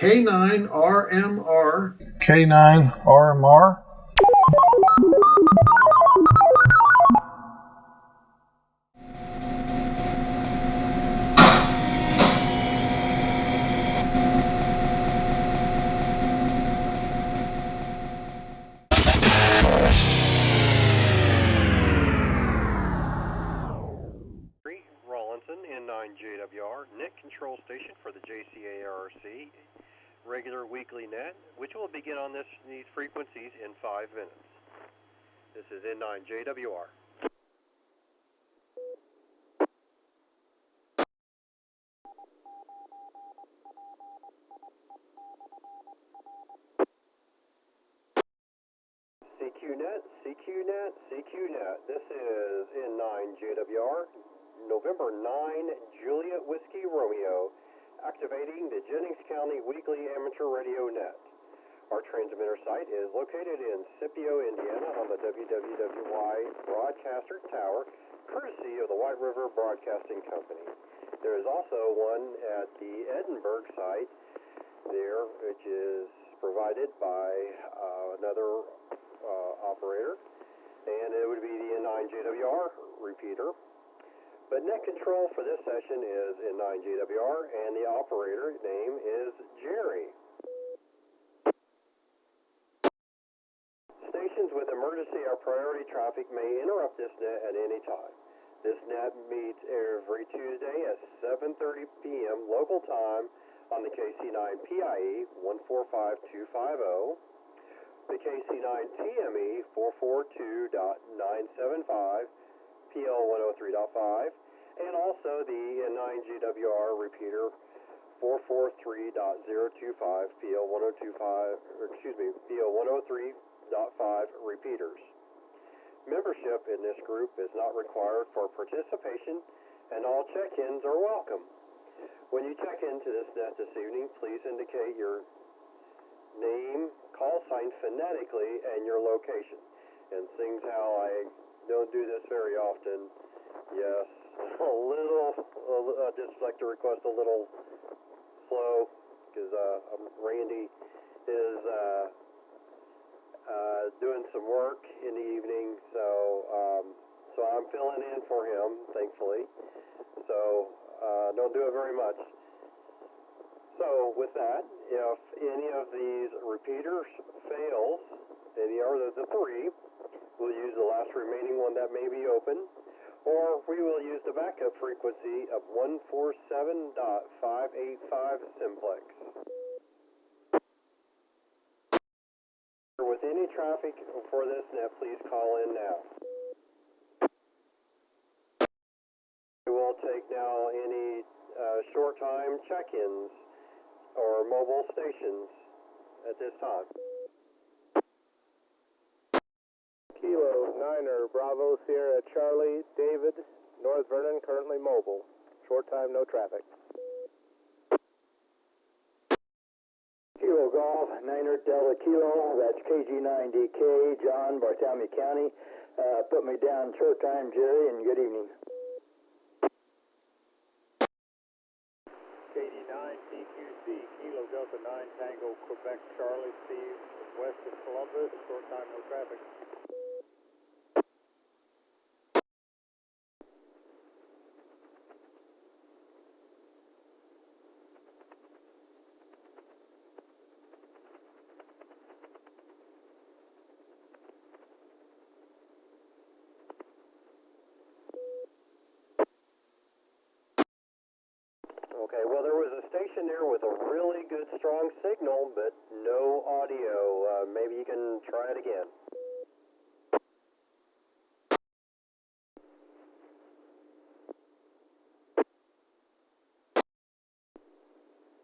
K9RMR. K9RMR. N9JWR, net control station for the JCARC regular weekly net, which will begin on these frequencies in 5 minutes. This is N9JWR. CQNet. This is N9JWR. November 9, Juliet Whiskey Romeo, activating the Jennings County Weekly Amateur Radio Net. Our transmitter site is located in Scipio, Indiana on the WWWY Broadcaster Tower, courtesy of the White River Broadcasting Company. There is also one at the Edinburgh site there, which is provided by another operator, and it would be the N9JWR repeater. But net control for this session is in N9JWR, and the operator name is Jerry. Stations with emergency or priority traffic may interrupt this net at any time. This net meets every Tuesday at 7:30 p.m. local time on the KC9 PIE 145250, the KC9 TME 442.975, PL 103.5, and also the N9JWR repeater 443.025, PL 103.5 repeaters. Membership in this group is not required for participation, and all check-ins are welcome. When you check into this net this evening, please indicate your name, call sign phonetically, and your location. And seeing how I don't do this very often, yes, I'd just like to request a little slow, because Randy is doing some work in the evening, so I'm filling in for him, thankfully. So don't do it very much. So with that, if any of these repeaters fails, any other than the three, we'll use the last remaining one that may be open, or we will use the backup frequency of 147.585 simplex. With any traffic for this net, please call in now. We will take now any short time check-ins or mobile stations at this time. Kilo 9er Bravo Sierra Charlie David North Vernon, currently mobile. Short time, no traffic. Kilo Golf 9er Delta Kilo, that's KG9DK, John, Bartholomew County. Put me down short time, Jerry, and good evening. KG9DQC Kilo Delta 9 Tango Quebec Charlie Steve west of Columbus. Short time, no traffic. Okay, well, there was a station there with a really good strong signal, but no audio. Maybe you can try it again.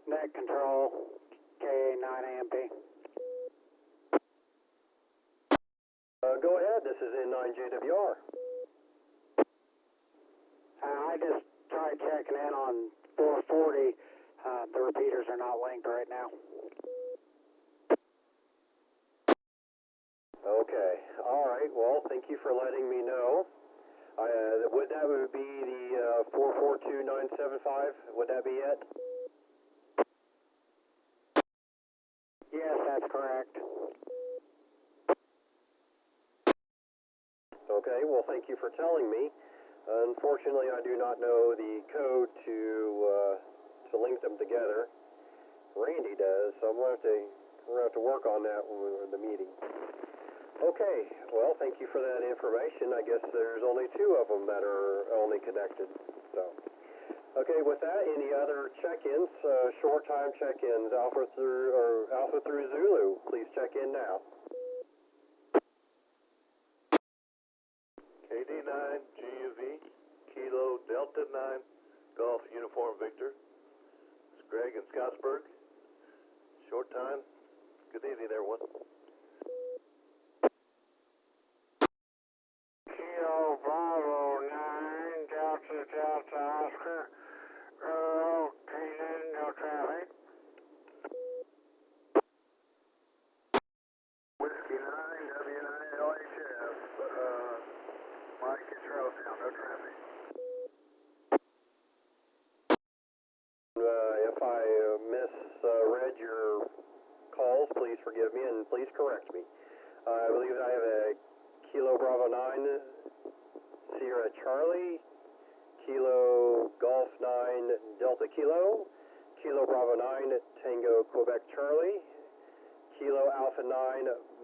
Net control, K9RMR. Go ahead, this is N9JWR. I just tried checking in on 440. The repeaters are not linked right now. Okay, all right, well, thank you for letting me know. That would be the 442975, would that be it? Yes, that's correct. Okay, well, thank you for telling me. Unfortunately, I do not know the code to link them together. Randy does, so we'll have to work on that when we're in the meeting. Okay, well, thank you for that information. I guess there's only two of them that are only connected. So, okay, with that, any other check-ins? Short time check-ins, Alpha through Zulu. Please check in now. KD9 GUV Kilo Delta 9 Golf Uniform Victor. It's Greg in Scottsburg. Short time. Good evening, everyone. Kilo Bravo 9, Delta Oscar, K9, no traffic. Whiskey 9, W9LHF, Mike at Charlestown, no traffic. If I misread your calls, please forgive me and please correct me. I believe I have a Kilo Bravo 9 Sierra Charlie, Kilo Golf 9 Delta Kilo, Kilo Bravo 9 Tango Quebec Charlie, Kilo Alpha 9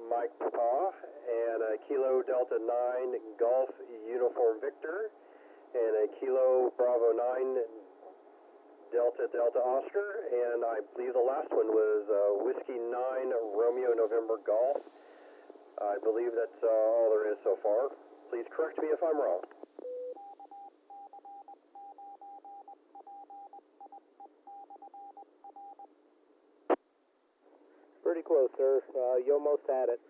Mike Papa, and a Kilo Delta 9 Golf Uniform Victor, and a Kilo Bravo 9 Delta Oscar, and I believe the last one was Whiskey 9 Romeo November Golf. I believe that's all there is so far. Please correct me if I'm wrong. Pretty close, sir. You almost had it.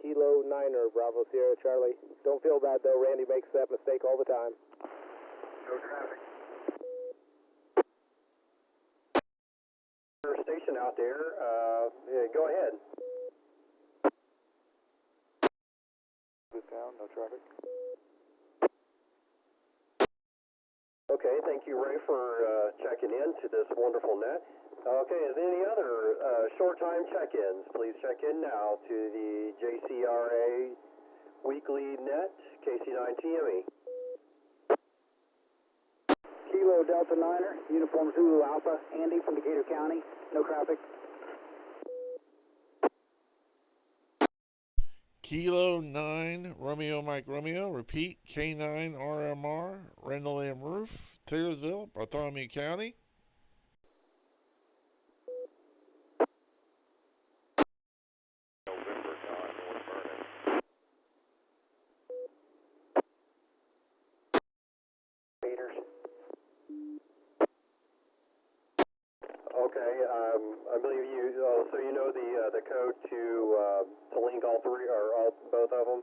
Kilo 9er, Bravo Sierra Charlie. Don't feel bad, though. Randy makes that mistake all the time. No traffic. Station out there, yeah, go ahead. Down, no traffic. Okay, thank you, Ray, for checking in to this wonderful net. Okay, is there any other short time check-ins? Please check in now to the JCRA weekly net, KC9TME. Kilo Delta 9er, Uniform Zulu Alpha, Andy from Decatur County, no traffic. Kilo 9 Romeo Mike Romeo, repeat, K9RMR, RandallMatthewRueff, Taylorsville, Bartholomew County. November 9, North Vernon. Peters. Okay, I believe you. So you know the code to link all three or both of them.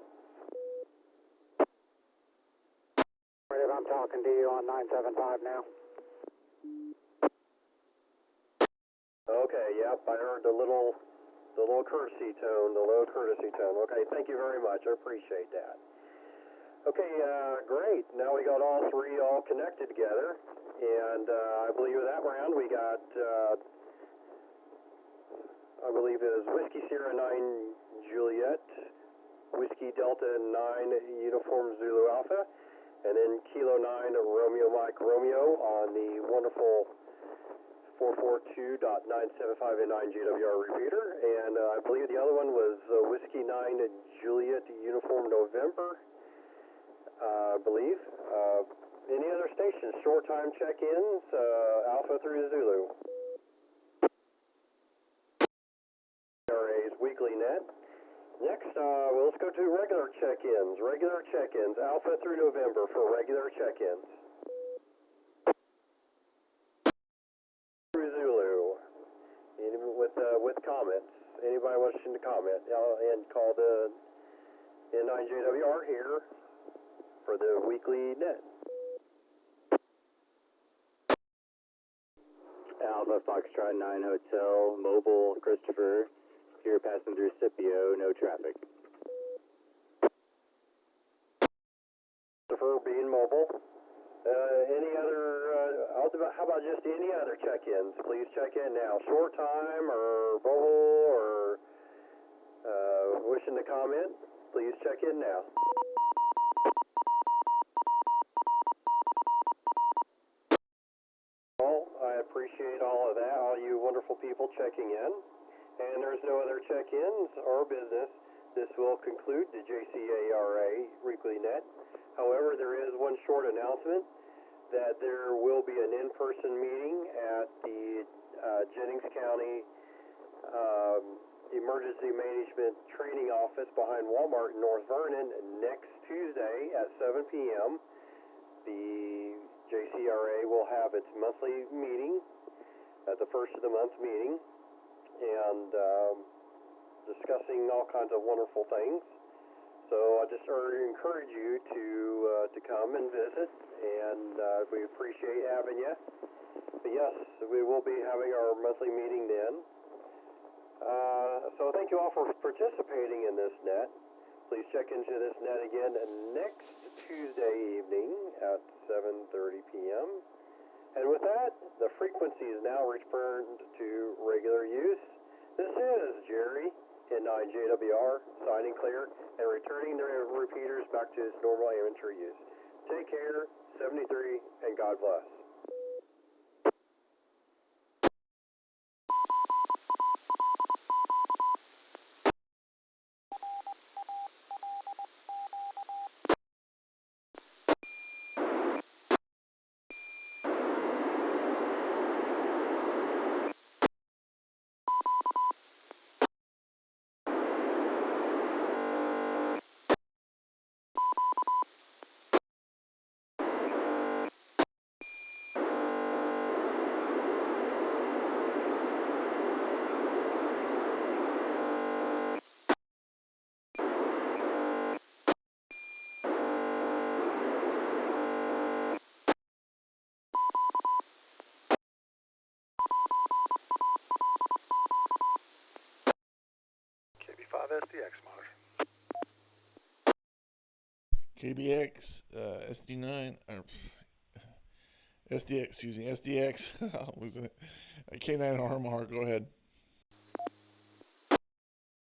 I'm talking to you on 975 now. Okay, yep, I heard the little courtesy tone, the low courtesy tone. Okay, thank you very much. I appreciate that. Okay, great. Now we got all three all connected together, and I believe with that round we got. I believe it was Whiskey Sierra 9 Juliet, Whiskey Delta 9 Uniform Zulu Alpha, and then Kilo 9 Romeo Mike Romeo on the wonderful 442.975 GWR repeater. And I believe the other one was Whiskey 9 Juliet Uniform November, I believe. Any other stations, short time check-ins, Alpha through Zulu. Weekly net. Next, well, let's go to regular check-ins. Regular check-ins, Alpha through November for regular check-ins. Through Zulu, with comments. Anybody wishing to comment? And call the N9JWR here for the weekly net. Alpha Foxtrot 9 Hotel, Mobile, Christopher. Here passing through Scipio, no traffic. Christopher being mobile. Any other, how about just any other check-ins? Please check in now. Short time or mobile or wishing to comment, please check in now. I appreciate all of that, all you wonderful people checking in. And there's no other check-ins or business. This will conclude the JCARA Weekly Net. However, there is one short announcement that there will be an in-person meeting at the Jennings County Emergency Management Training Office behind Walmart in North Vernon next Tuesday at 7 p.m. The JCRA will have its monthly meeting at the first of the month meeting and discussing all kinds of wonderful things. So I just encourage you to come and visit, and we appreciate having you. But yes, we will be having our monthly meeting then. So thank you all for participating in this net. Please check into this net again next Tuesday evening at 7:30 p.m. And with that, the frequency is now returned to regular use. This is Jerry, K9JWR, signing clear and returning the repeaters back to its normal amateur use. Take care, 73, and God bless. SDX monitor. KBX, SD9, SDX, excuse me, SDX, I'm losing it. K9RMR, go ahead.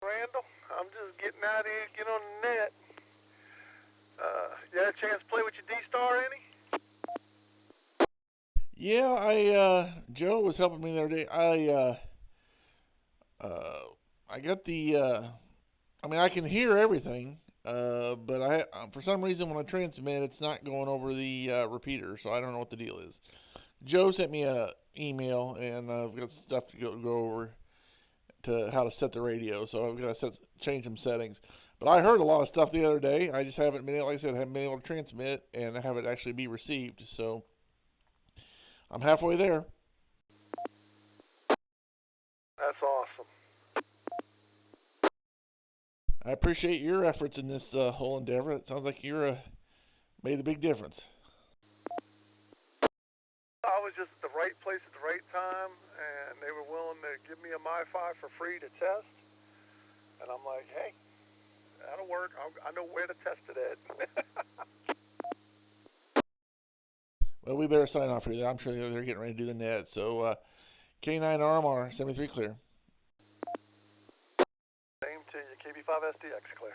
Randall, I'm just getting out here, get on the net. You had a chance to play with your D-Star any? Yeah, Joe was helping me the other day. I got the, I can hear everything, but for some reason when I transmit, it's not going over the repeater, so I don't know what the deal is. Joe sent me a email, and I've got stuff to go over to how to set the radio, so I've got to change some settings. But I heard a lot of stuff the other day. I just haven't been, like I said, haven't been able to transmit and have it actually be received. So I'm halfway there. That's awesome. I appreciate your efforts in this whole endeavor. It sounds like you're made a big difference. I was just at the right place at the right time, and they were willing to give me a MiFi for free to test. And I'm like, hey, that'll work. I know where to test it at. Well, we better sign off here. I'm sure they're getting ready to do the net. So, K9RMR, 73 clear. Same to you, KB5SDX clear.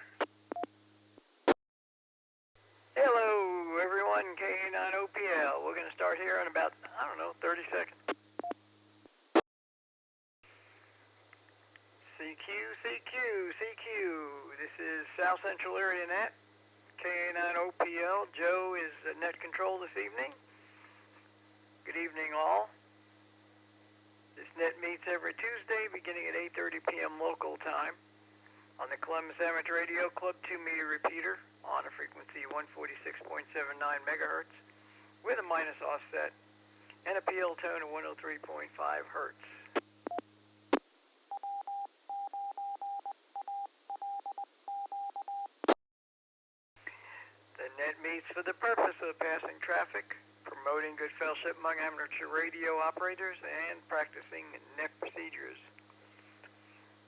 Hello, everyone, K9OPL. We're going to start here in about, 30 seconds. CQ. This is South Central Area Net. K9OPL. Joe is at net control this evening. Good evening, all. This net meets every Tuesday beginning at 8:30 p.m. local time on the Columbus Amateur Radio Club 2-meter repeater on a frequency 146.79 megahertz with a minus offset and a PL tone of 103.5 hertz. The net meets for the purpose of passing traffic, promoting good fellowship among amateur radio operators, and practicing net procedures.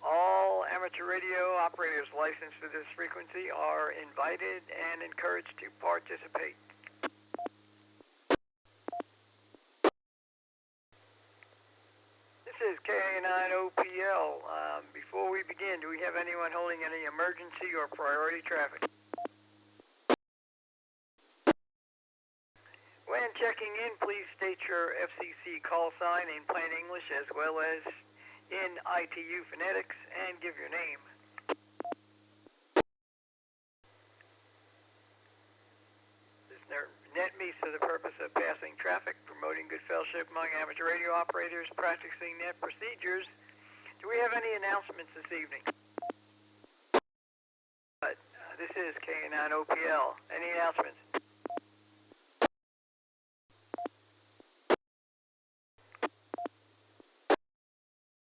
All amateur radio operators licensed for this frequency are invited and encouraged to participate. This is K9OPL. Before we begin. Do we have anyone holding any emergency or priority traffic? When checking in, please state your FCC call sign in plain English as well as in ITU phonetics and give your name. Net meets for the purpose of passing traffic, promoting good fellowship among amateur radio operators, practicing net procedures. Do we have any announcements this evening? This is K9OPL. Any announcements?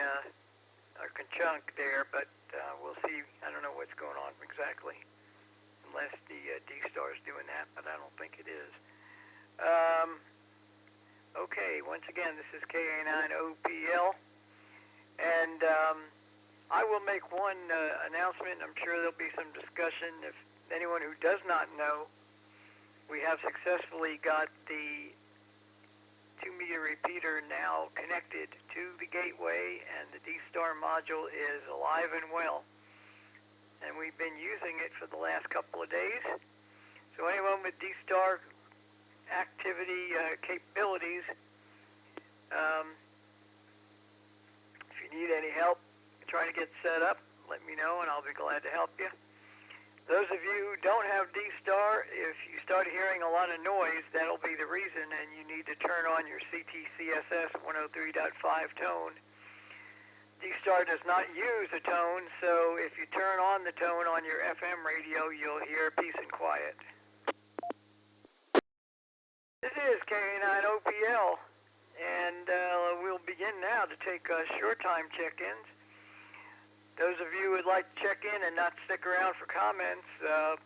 A chunk there, but we'll see. I don't know what's going on exactly. Unless the D-Star is doing that, but I don't think it is. Okay, once again, this is K9OPL, and I will make one announcement. I'm sure there'll be some discussion. If anyone who does not know, we have successfully got the 2-meter repeater now connected to the gateway, and the D-Star module is alive and well. And we've been using it for the last couple of days. So anyone with D-Star activity capabilities, if you need any help trying to get set up, let me know and I'll be glad to help you. Those of you who don't have D-Star, if you start hearing a lot of noise, that'll be the reason, and you need to turn on your CTCSS 103.5 tone. D-Star does not use a tone, so if you turn on the tone on your FM radio, you'll hear peace and quiet. This is K9OPL, and we'll begin now to take short time check-ins. Those of you who would like to check in and not stick around for comments,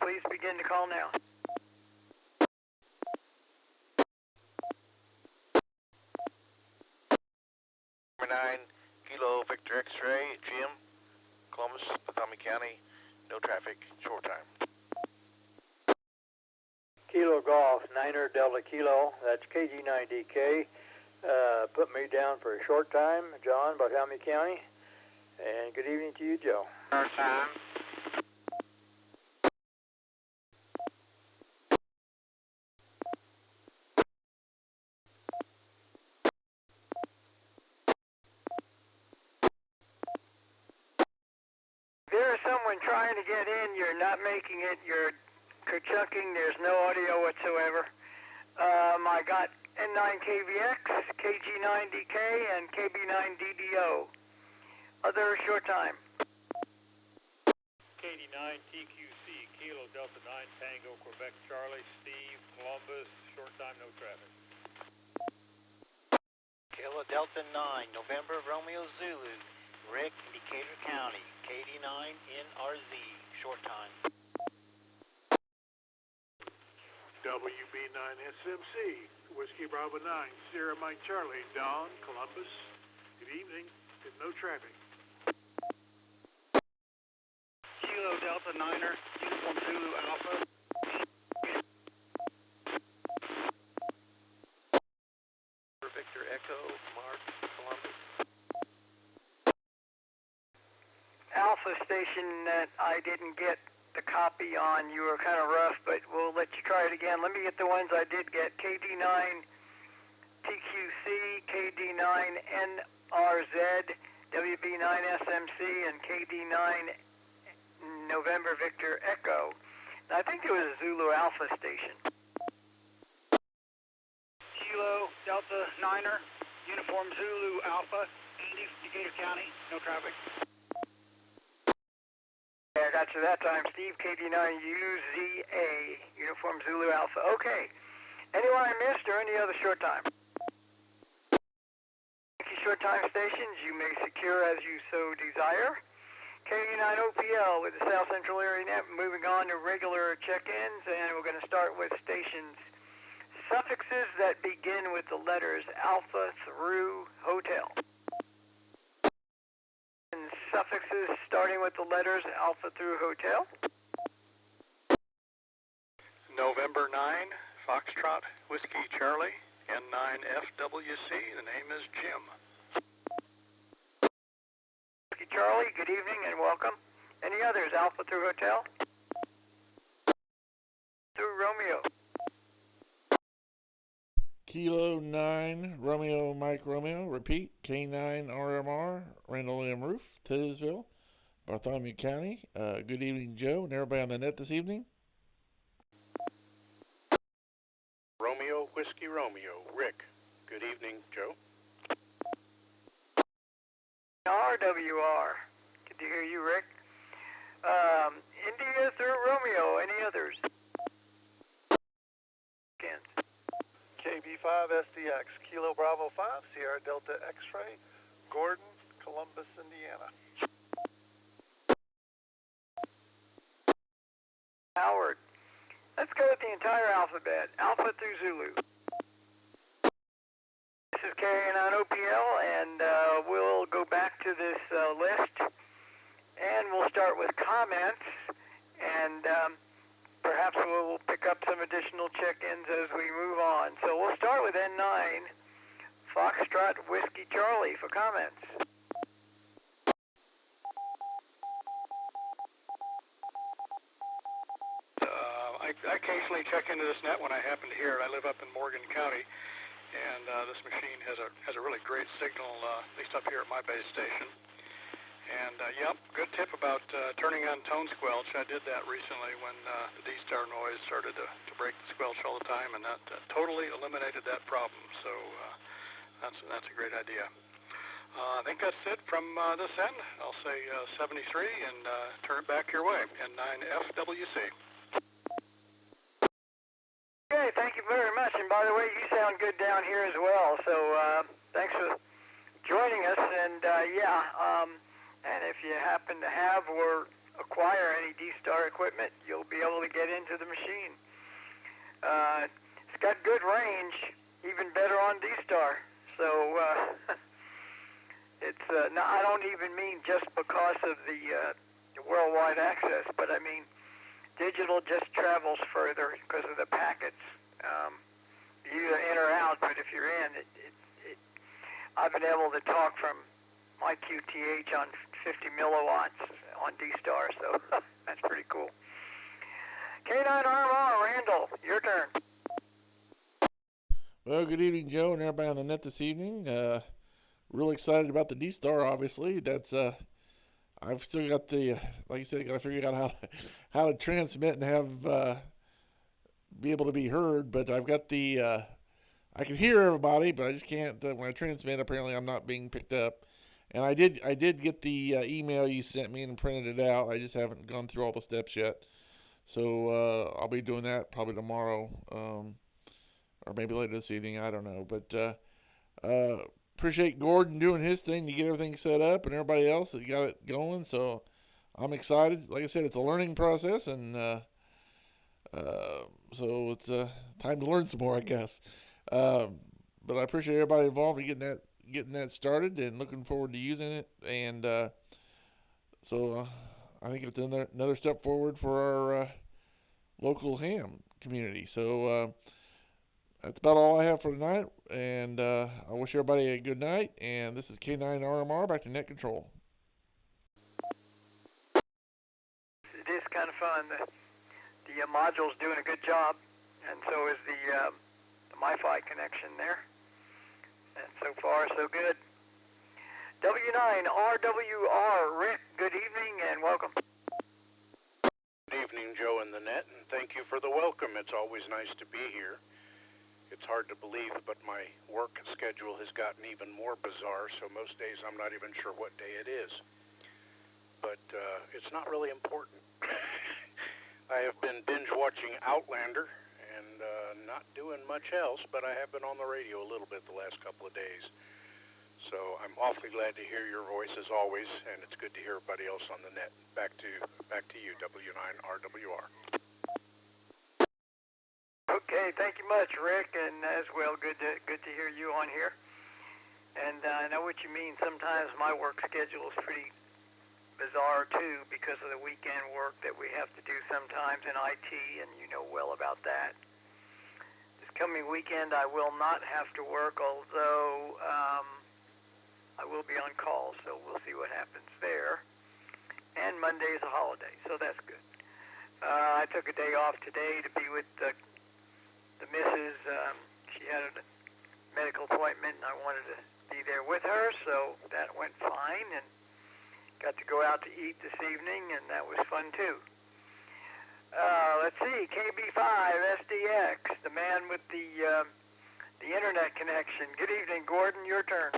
please begin to call now. Number 9, Kilo Victor X-Ray, Jim, Columbus, Potawatomi County, no traffic, short time. Kilo Golf, 9er Delta Kilo, that's KG9DK. Put me down for a short time, John, Potawatomi County. And good evening to you, Joe. Short time. There's someone trying to get in, you're not making it, you're kerchucking, there's no audio whatsoever. I got N9KVX, KG9DK, and KB9DDO. Other short time. KD9TQC, Kilo Delta 9 Tango Quebec Charlie, Steve, Columbus, short time, no traffic. Kilo Delta 9, November Romeo Zulu, Rick, Decatur County, KD9NRZ, short time. WB9SMC, Whiskey Bravo 9, Sierra Mike Charlie, Don, Columbus, good evening, no traffic. Kilo Delta 9er, Uniform Zulu Alpha. Victor Echo, Mark, Columbus. Alpha station that I didn't get the copy on, you were kind of rough, but we'll let you try it again. Let me get the ones I did get. KD9TQC, KD9NRZ, WB9SMC, and KD9 November Victor Echo. I think it was a Zulu Alpha station. Kilo Delta 9er, Uniform Zulu Alpha, Andy, Decatur County, no traffic. Yeah, I got you that time, Steve, KD9UZA, Uniform Zulu Alpha. Okay. Anyone I missed or any other short time? Short time stations you may secure as you so desire. K9OPL with the South Central Area Net, moving on to regular check-ins, and we're going to start with stations suffixes that begin with the letters Alpha through Hotel. And suffixes starting with the letters Alpha through Hotel. November 9, Foxtrot, Whiskey Charlie, N9FWC, the name is Jim. Whiskey Charlie, good evening and welcome. Any others? Alpha through Hotel? Through Romeo. Kilo 9, Romeo Mike Romeo. Repeat, K9RMR, RandallMatthewRueff, Taylorsville, Bartholomew County. Good evening, Joe, and everybody on the net this evening. Romeo Whiskey Romeo, Rick. Good evening, Joe. RWR. Good to hear you, Rick. India through Romeo. Any others? KB5SDX, Kilo Bravo 5, Sierra Delta X-Ray, Gordon, Columbus, Indiana. Howard. Let's go with the entire alphabet. Alpha through Zulu. This is K9OPL, and we'll go back to this list, and we'll start with comments, and perhaps we'll pick up some additional check-ins as we move on. So we'll start with N9, Foxtrot Whiskey Charlie for comments. I occasionally check into this net when I happen to hear it. I live up in Morgan County, and this machine has a really great signal, at least up here at my base station. And yep, good tip about turning on tone squelch. I did that recently when the D-star noise started to break the squelch all the time, and that totally eliminated that problem. So that's a great idea. I think that's it from this end. I'll say 73 and turn it back your way. N9FWC. Okay, thank you very much. And by the way, you sound good down here as well. So thanks for joining us. And and if you happen to have or acquire any D-Star equipment, you'll be able to get into the machine. It's got good range, even better on D-Star. So it's no, I don't even mean just because of the worldwide access, but I mean digital just travels further because of the packets. You either in or out, but if you're in, I've been able to talk from my QTH on 50 milliwatts on D-Star, so that's pretty cool. K9RMR, Randall, your turn. Well, good evening, Joe, and everybody on the net this evening. Really excited about the D-Star, obviously. That's I've still got the, like you said, got to figure out how to transmit and have be able to be heard. But I've got the I can hear everybody, but I just can't. When I transmit, apparently I'm not being picked up. And I did get the email you sent me and printed it out. I just haven't gone through all the steps yet. So I'll be doing that probably tomorrow, or maybe later this evening. I don't know. But appreciate Gordon doing his thing to get everything set up, and everybody else that got it going. So I'm excited. Like I said, it's a learning process, and so it's time to learn some more, I guess. But I appreciate everybody involved in getting that started, and looking forward to using it. And so I think it's another step forward for our local ham community. So that's about all I have for tonight, and I wish everybody a good night. And this is K9RMR, back to net control. It is kind of fun. The module's doing a good job, and so is the MiFi connection there. And so far, so good. W9RWR, Rick, good evening and welcome. Good evening, Joe and the net, and thank you for the welcome. It's always nice to be here. It's hard to believe, but my work schedule has gotten even more bizarre, so most days I'm not even sure what day it is. But it's not really important. I have been binge-watching Outlander and not doing much else, but I have been on the radio a little bit the last couple of days. So I'm awfully glad to hear your voice as always, and it's good to hear everybody else on the net. Back to you, W9RWR. Okay, thank you much, Rick, and as well, good to hear you on here. And I know what you mean. Sometimes my work schedule is pretty bizarre too, because of the weekend work that we have to do sometimes in IT, and you know well about that. This coming weekend I will not have to work, although I will be on call, so we'll see what happens there. And Monday is a holiday, so that's good. I took a day off today to be with the missus. She had a medical appointment, and I wanted to be there with her, so that went fine, and got to go out to eat this evening, and that was fun too. Let's see, KB5 SDX, the man with the internet connection. Good evening, Gordon. Your turn.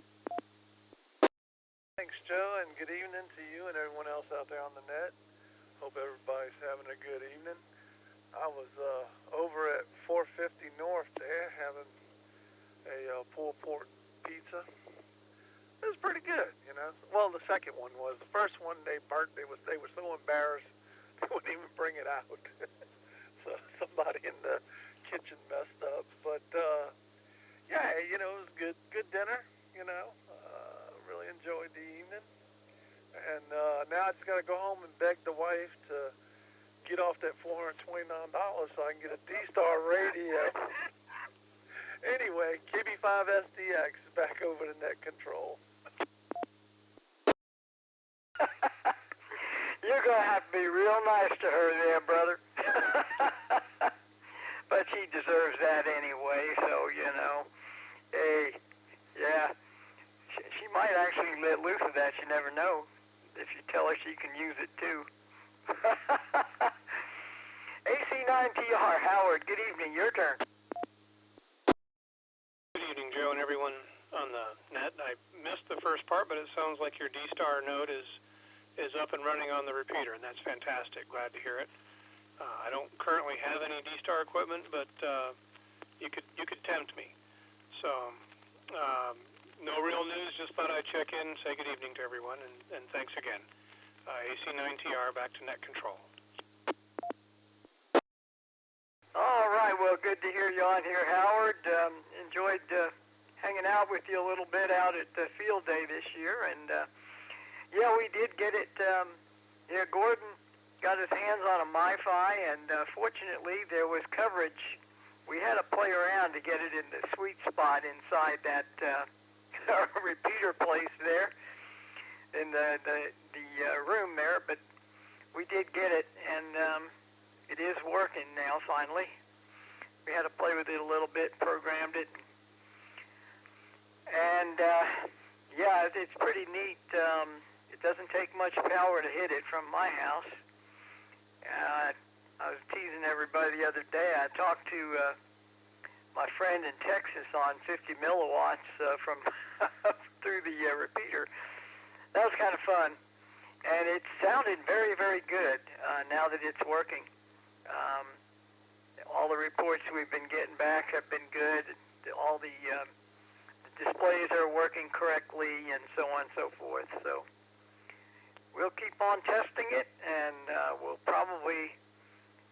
Thanks, Joe, and good evening to you and everyone else out there on the net. Hope everybody's having a good evening. I was over at 450 North there having a pulled pork pizza. It was pretty good, you know. Well, the second one was. The first one they burnt. They were so embarrassed they wouldn't even bring it out. So somebody in the kitchen messed up. But yeah, you know, it was good dinner. You know, really enjoyed the evening. And now I just got to go home and beg the wife to get off that $429 so I can get a D-Star radio. Anyway, KB5SDX is back over to net control. You're going to have to be real nice to her there, brother. But she deserves that anyway, so, you know. Hey, yeah. She might actually let loose of that. You never know. If you tell her she can use it too. AC9TR, Howard, good evening. Your turn. Good evening, Joe, and everyone on the net. I missed the first part, but it sounds like your D-Star node is up and running on the repeater, and that's fantastic. Glad to hear it. I don't currently have any D-Star equipment, but you could tempt me. So no real news. Just thought I'd check in, say good evening to everyone, and thanks again. AC9TR back to net control. All right, well, good to hear you on here, Howard. Enjoyed hanging out with you a little bit out at the field day this year, and yeah, we did get it. Yeah, Gordon got his hands on a MiFi, and fortunately there was coverage. We had to play around to get it in the sweet spot inside that repeater place there in the room there, but we did get it, and it is working now finally. We had to play with it a little bit, programmed it, and yeah, it's pretty neat. It doesn't take much power to hit it from my house. I was teasing everybody the other day. I talked to my friend in Texas on 50 milliwatts from through the repeater. That was kind of fun, and it sounded very, very good now that it's working. All the reports we've been getting back have been good. All the displays are working correctly, and so on and so forth. So we'll keep on testing it, and we'll probably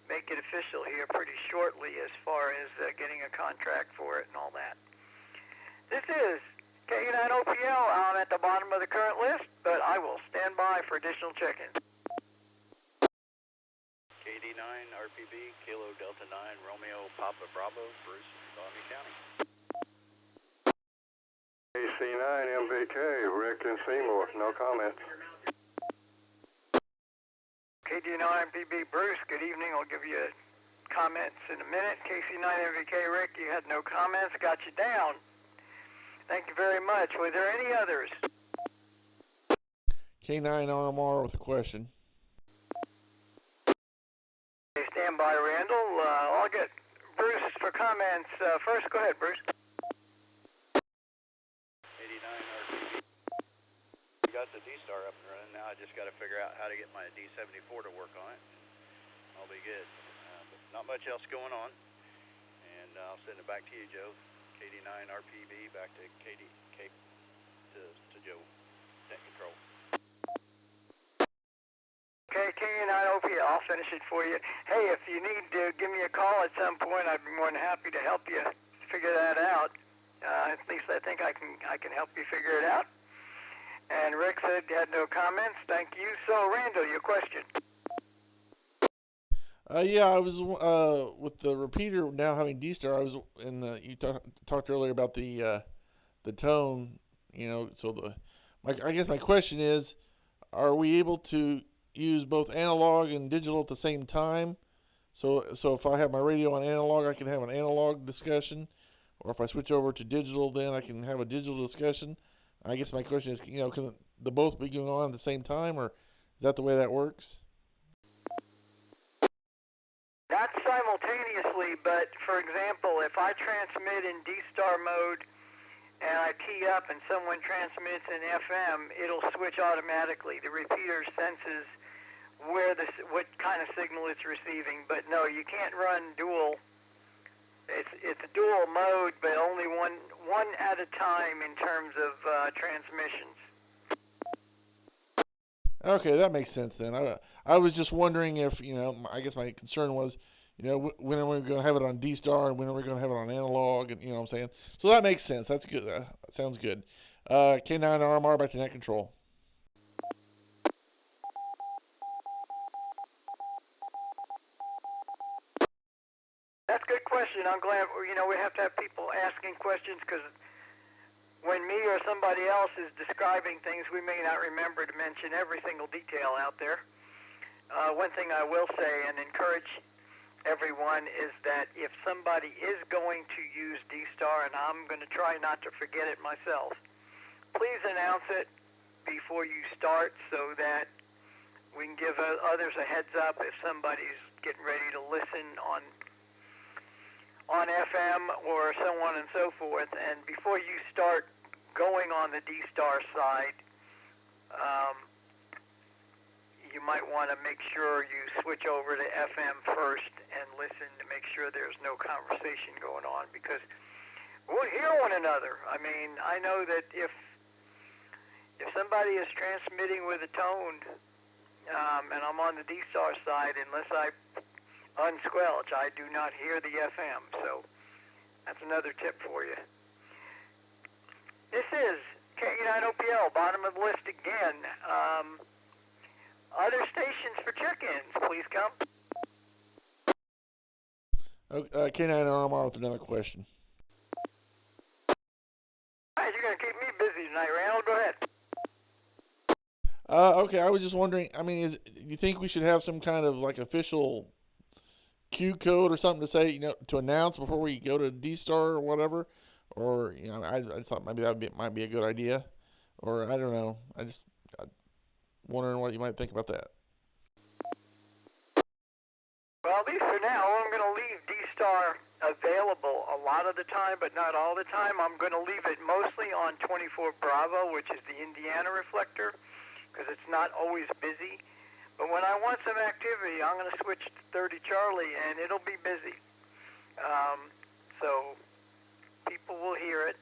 make it official here pretty shortly as far as getting a contract for it and all that. This is K9OPL. I'm at the bottom of the current list, but I will stand by for additional check-ins. K9RPB, Kilo Delta 9, Romeo Papa Bravo, Bruce, Bonneville County. AC9MVK, Rick and Seymour, no comments. KD9MPB, Bruce, good evening. I'll give you comments in a minute. KC9MVK, Rick, you had no comments, got you down. Thank you very much. Were there any others? K9RMR with a question. Okay, stand by, Randall. I'll get Bruce for comments. First, go ahead, Bruce. 89RPB. We got the D-Star up and running. Now I just got to figure out how to get my D74 to work on it. I'll be good. But not much else going on. And I'll send it back to you, Joe. KD9RPB back to to Joe. Net control. Okay, K9OPL, I'll finish it for you. Hey, if you need to give me a call at some point, I'd be more than happy to help you figure that out. At least I think I can help you figure it out. And Rick said he had no comments. Thank you. So, Randall, your question. Yeah, I was with the repeater now having D-Star. I was in you talked earlier about the tone, you know, so I guess my question is, are we able to use both analog and digital at the same time? So if I have my radio on analog, I can have an analog discussion, or if I switch over to digital, then I can have a digital discussion. I guess my question is, can the both be going on at the same time, or is that the way that works? Not simultaneously, but for example, if I transmit in D-Star mode and I tee up and someone transmits in FM, it'll switch automatically. The repeater senses what kind of signal it's receiving. But no, you can't run dual. It's a dual mode, but only one at a time in terms of transmissions. Okay, that makes sense then. I was just wondering if, I guess my concern was, when are we going to have it on D-Star and when are we going to have it on analog, and what I'm saying. So that makes sense. That's good. Sounds good. K9RMR back to net control. That's a good question. I'm glad, we have to have people asking questions because when me or somebody else is describing things, we may not remember to mention every single detail out there. One thing I will say and encourage everyone is that if somebody is going to use D-Star, and I'm going to try not to forget it myself, please announce it before you start so that we can give others a heads up if somebody's getting ready to listen on FM or so on and so forth. And before you start going on the D-Star side, you might want to make sure you switch over to FM first and listen to make sure there's no conversation going on, because we'll hear one another. I mean, I know that if somebody is transmitting with a tone and I'm on the D-Star side, unless I unsquelch, I do not hear the FM. So that's another tip for you. This is K9OPL, bottom of the list again. Other stations for check-ins, please come. K9RMR with another question. All right, you're going to keep me busy tonight, Randall. Go ahead. Okay, I was just wondering, do you think we should have some kind of official Q code or something to say, to announce before we go to D-Star or whatever? Or, I thought maybe might be a good idea. Or, I don't know. I'm wondering what you might think about that. Well, at least for now, I'm going to leave D-Star available a lot of the time, but not all the time. I'm going to leave it mostly on 24 Bravo, which is the Indiana reflector, because it's not always busy. But when I want some activity, I'm going to switch to 30 Charlie, and it'll be busy. So people will hear it.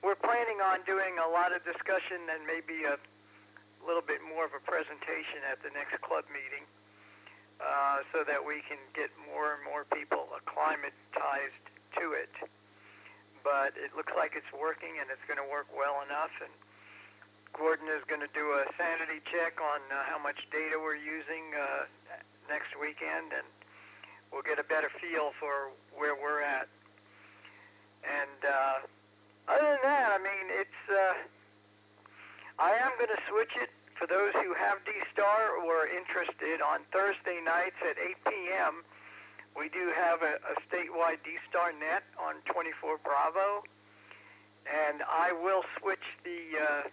We're planning on doing a lot of discussion and maybe a little bit more of a presentation at the next club meeting, so that we can get more and more people acclimatized to it. But it looks like it's working, and it's going to work well enough. And Gordon is going to do a sanity check on how much data we're using next weekend, and we'll get a better feel for where we're at. And other than that, I am going to switch it for those who have D-Star or are interested on Thursday nights at 8 p.m. We do have a statewide D-Star net on 24 Bravo, and I will switch the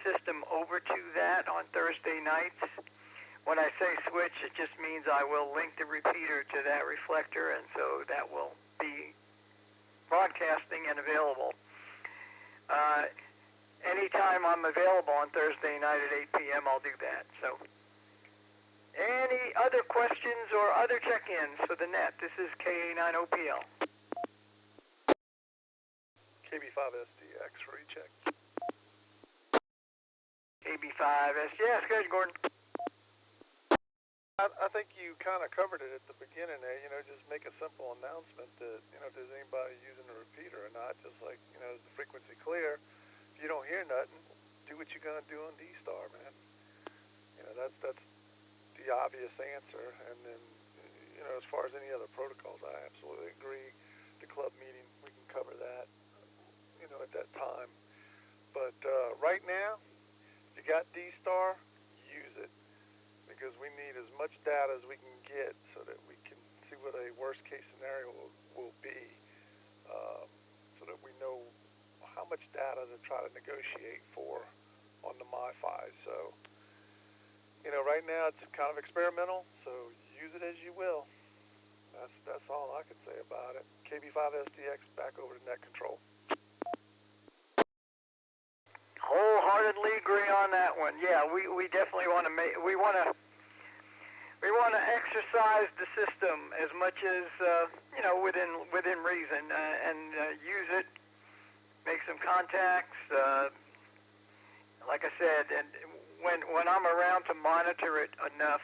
system over to that on Thursday nights. When I say switch, it just means I will link the repeater to that reflector, and so that will be broadcasting and available. Anytime I'm available on Thursday night at 8 p.m., I'll do that. So, any other questions or other check-ins for the net? This is K9OPL. KB5SDX recheck. KB5S. Yes, good, Gordon. I think you kind of covered it at the beginning there. Just make a simple announcement that, if there's anybody using the repeater or not, just like, is the frequency clear? If you don't hear nothing, do what you're going to do on D-Star, man. That's the obvious answer. And then, as far as any other protocols, I absolutely agree. The club meeting, we can cover that at that time. But right now, if you got D-Star, use it, because we need as much data as we can get so that we can see what a worst-case scenario will be, so that we know how much data to try to negotiate for on the MiFi. So, right now it's kind of experimental, so use it as you will. That's all I can say about it. KB5SDX, back over to net control. Wholeheartedly agree on that one. Yeah, we definitely want to we want to exercise the system as much as within reason, and use it, make some contacts. Like I said, and when I'm around to monitor it enough,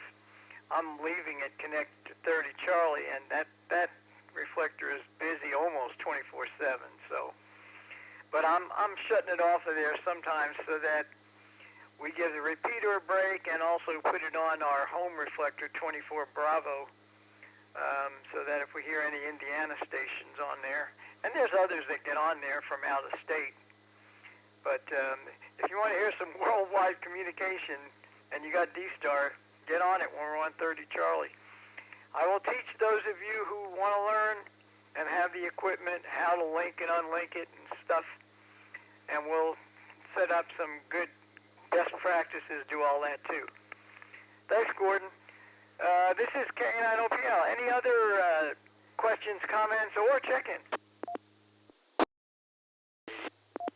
I'm leaving it connect to 30 Charlie, and that reflector is busy almost 24/7. So, but I'm shutting it off of there sometimes so that we give the repeater a break, and also put it on our home reflector 24 Bravo, so that if we hear any Indiana stations on there, and there's others that get on there from out of state. But if you want to hear some worldwide communication and you got D-Star, get on it when we're on 30 Charlie. I will teach those of you who want to learn and have the equipment how to link and unlink it and stuff, and we'll set up some good best practices, do all that too. Thanks, Gordon. This is K9OPL. Any other questions, comments, or check-in?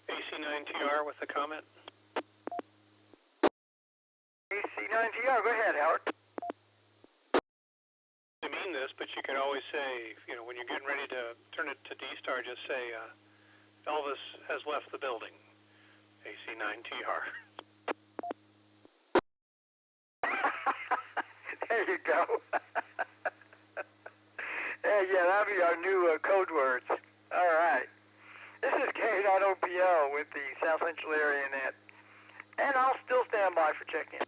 AC9TR with a comment. AC9TR, go ahead, Howard. I mean this, but you can always say, when you're getting ready to turn it to D-Star, just say, Elvis has left the building. AC9TR. There you go. Yeah, that'll be our new code words. All right. This is K9OPL with the South Central Area Net, and I'll still stand by for check-in.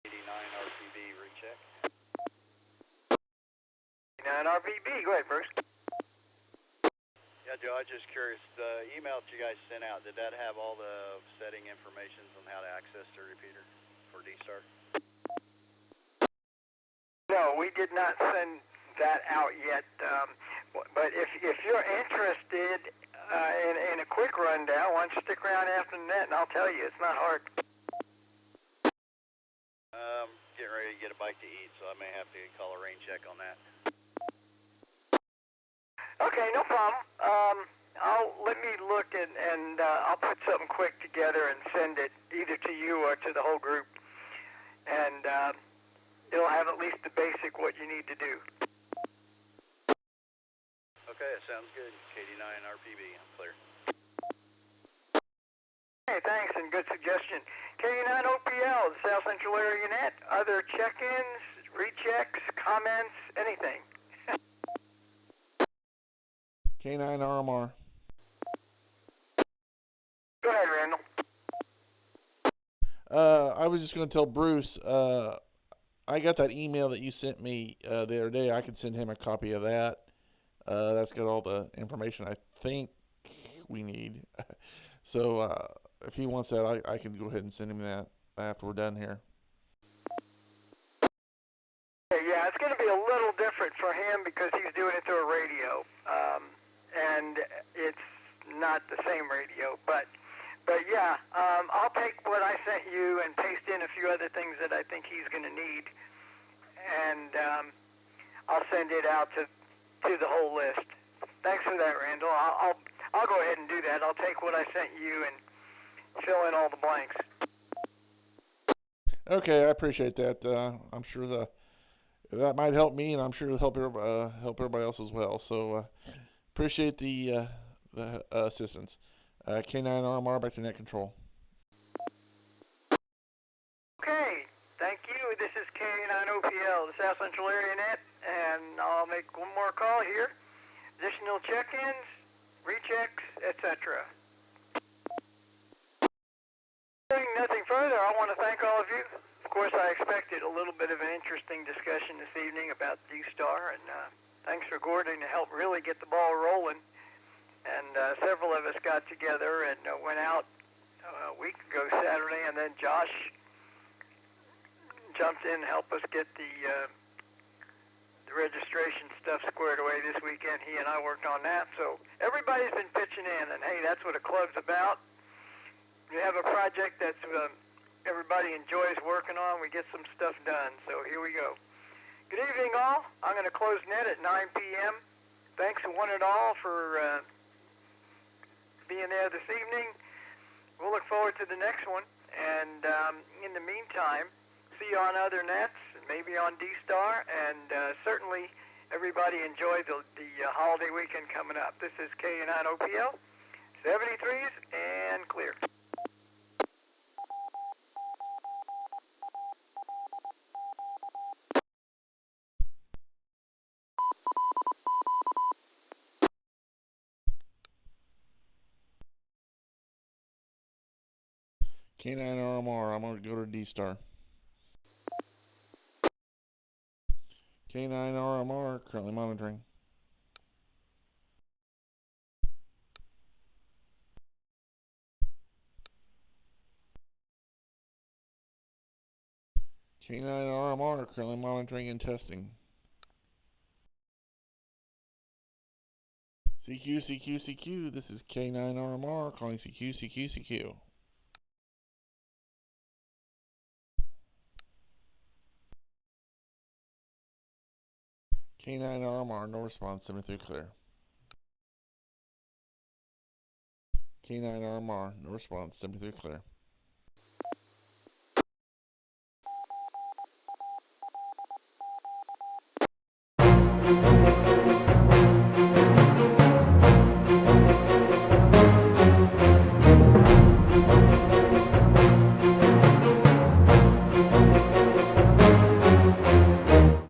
89RPB recheck. 89RPB, go ahead, Bruce. Yeah, Joe, I was just curious, the email that you guys sent out, did that have all the setting information on how to access the repeater for D-Star? No, we did not send that out yet, but if you're interested in a quick rundown, why don't you stick around after the net, and I'll tell you, it's not hard. Getting ready to get a bite to eat, so I may have to call a rain check on that. Okay, no problem. Let me look and I'll put something quick together and send it either to you or to the whole group, and it'll have at least the basic what you need to do. Okay, that sounds good. KD9RPB, I'm clear. Hey, thanks, and good suggestion. K9OPL, the South Central Area Net. Other check-ins, rechecks, comments, anything? K9RMR. Go ahead, Randall. I was just going to tell Bruce, I got that email that you sent me the other day. I could send him a copy of that. That's got all the information I think we need. So if he wants that, I can go ahead and send him that after we're done here. Yeah, it's going to be a little different for him because he's doing it through a radio, and it's not the same radio. But yeah, I'll take what I sent you and paste in a few other things that I think he's going to need, and I'll send it out to the whole list. Thanks for that, Randall. I'll go ahead and do that. I'll take what I sent you and fill in all the blanks. Okay, I appreciate that. I'm sure that might help me, and I'm sure it'll help everybody else as well. So appreciate the assistance. K9RMR, back to net control. Okay, thank you. This is K9OPL, the South Central Area Net, and I'll make one more call here. Additional check-ins, rechecks, etc. Nothing further. I want to thank all of you. Of course, I expected a little bit of an interesting discussion this evening about D-Star, and thanks for Gordon to help really get the ball rolling. And and several of us got together and went out a week ago Saturday, and then Josh jumped in and helped us get the registration stuff squared away this weekend. He and I worked on that, so everybody's been pitching in, and hey, that's what a club's about. You have a project that's everybody enjoys working on, we get some stuff done, so here we go. Good evening, all. I'm going to close net at 9 p.m. Thanks to one and all for being there this evening. We'll look forward to the next one, and in the meantime, see you on other nets, maybe on D-Star, and certainly everybody enjoy the holiday weekend coming up. This is K9OPL, 73s and clear. K9RMR, I'm going to go to D-Star. K9RMR, currently monitoring. K9RMR, currently monitoring and testing. CQ, CQ, CQ, this is K9RMR calling CQ, CQ, CQ. K9RMR, no response, 73 clear. K9RMR, no response, 73 clear.